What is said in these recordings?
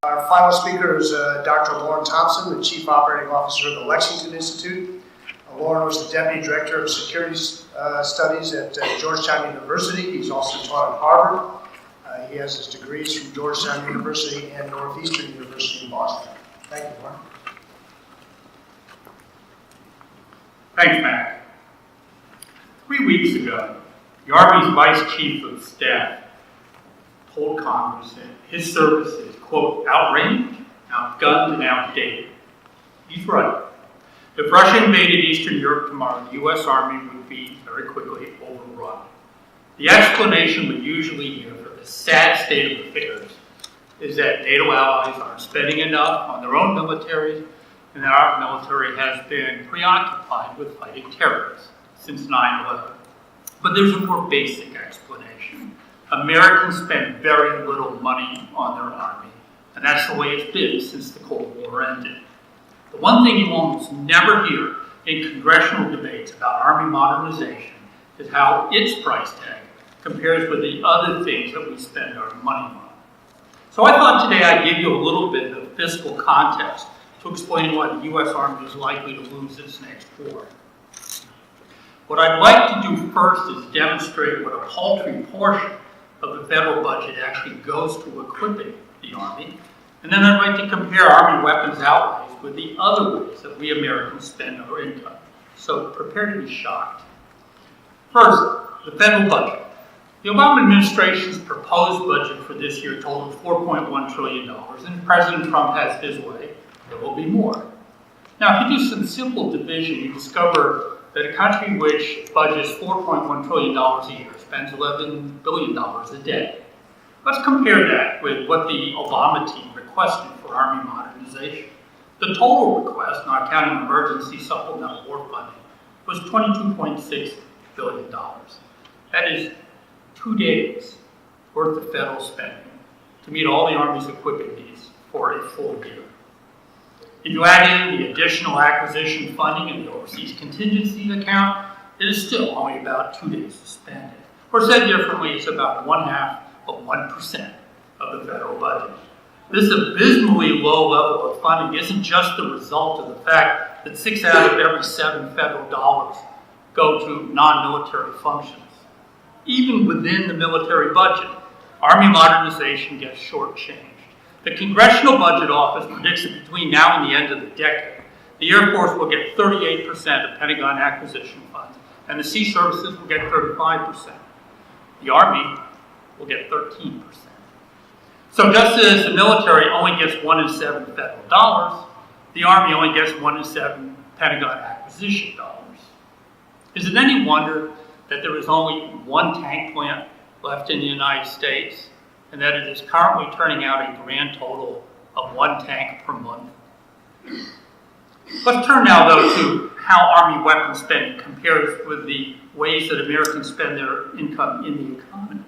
Our final speaker is Dr. Loren Thompson, the Chief Operating Officer of the Lexington Institute. Loren was the Deputy Director of Security Studies at Georgetown University. He's also taught at Harvard. He has his degrees from Georgetown University and Northeastern University in Boston. Thank you, Loren. Thanks, Mac. 3 weeks ago, the Army's Vice Chief of Staff told Congress that his service is, quote, outranged, outgunned, and outdated. He's right. If Russia invaded Eastern Europe tomorrow, the U.S. Army would be very quickly overrun. The explanation we usually hear for the sad state of affairs is that NATO allies aren't spending enough on their own militaries, and that our military has been preoccupied with fighting terrorists since 9/11. But there's a more basic explanation. Americans spend very little money on their army, and that's the way it's been since the Cold War ended. The one thing you almost never hear in congressional debates about Army modernization is how its price tag compares with the other things that we spend our money on. So I thought today I'd give you a little bit of fiscal context to explain why the U.S. Army is likely to lose its next war. What I'd like to do first is demonstrate what a paltry portion of the federal budget actually goes to equipping the Army, and then I'd like to compare Army weapons outlays with the other ways that we Americans spend our income. So prepare to be shocked. First, the federal budget. The Obama administration's proposed budget for this year totaled $4.1 trillion, and if President Trump has his way, there will be more. Now, if you do some simple division, you discover that a country which budgets $4.1 trillion a year spends $11 billion a day. Let's compare that with what the Obama team requested for Army modernization. The total request, not counting emergency supplemental war funding, was $22.6 billion. That is 2 days worth of federal spending to meet all the Army's equipping needs for a full year. If you add in the additional acquisition funding and the overseas contingency account, it is still only about 2 days to spend it. Or said differently, it's about 1/2 of 1% of the federal budget. This abysmally low level of funding isn't just the result of the fact that 6 out of every 7 federal dollars go to non-military functions. Even within the military budget, Army modernization gets shortchanged. The Congressional Budget Office predicts that between now and the end of the decade, the Air Force will get 38% of Pentagon acquisition funds, and the Sea Services will get 35%. The Army will get 13%. So just as the military only gets 1 in 7 federal dollars, the Army only gets 1 in 7 Pentagon acquisition dollars. Is it any wonder that there is only 1 tank plant left in the United States, and that it is currently turning out a grand total of 1 tank per month? Let's turn now, though, to how Army weapons spending compares with the ways that Americans spend their income in the economy.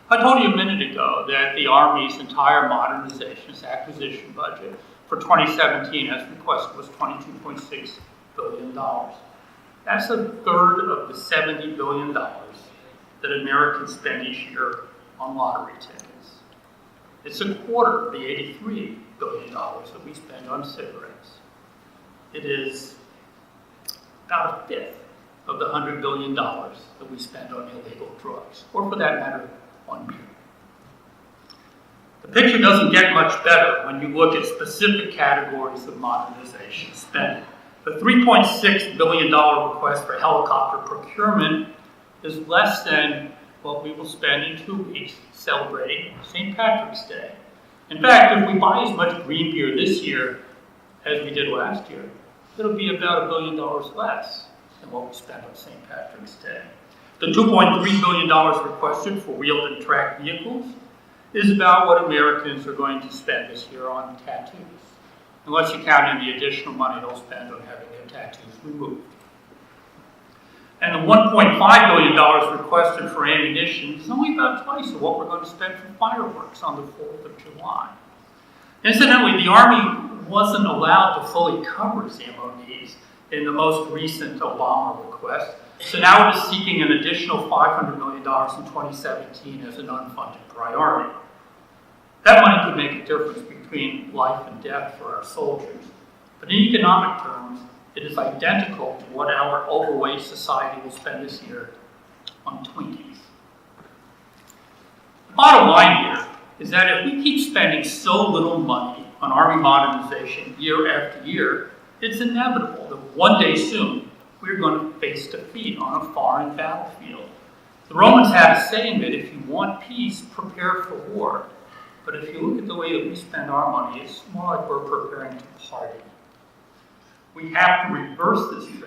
I told you a minute ago that the Army's entire modernization acquisition budget for 2017 as requested was $22.6 billion. That's a third of the $70 billion that Americans spend each year on lottery tickets. It's a quarter of the $83 billion that we spend on cigarettes. It is about a fifth of the $100 billion that we spend on illegal drugs, or for that matter, on beer. The picture doesn't get much better when you look at specific categories of modernization spending. The $3.6 billion request for helicopter procurement is less than what we will spend in 2 weeks celebrating St. Patrick's Day. In fact, if we buy as much green beer this year as we did last year, it'll be about $1 billion less than what we spent on St. Patrick's Day. The $2.3 billion requested for wheeled and tracked vehicles is about what Americans are going to spend this year on tattoos, unless you count in the additional money they'll spend on having their tattoos removed. And the $1.5 billion requested for ammunition is only about twice of what we're going to spend for fireworks on the 4th of July. Incidentally, the Army wasn't allowed to fully cover its ammo needs in the most recent Obama request, so now it is seeking an additional $500 million in 2017 as an unfunded priority. That money could make a difference between life and death for our soldiers. But in economic terms, it is identical to what our overweight society will spend this year on Twinkies. The bottom line here is that if we keep spending so little money on Army modernization year after year, it's inevitable that one day soon we're going to face defeat on a foreign battlefield. The Romans had a saying that if you want peace, prepare for war. But if you look at the way that we spend our money, it's more like we're preparing to party. We have to reverse this trend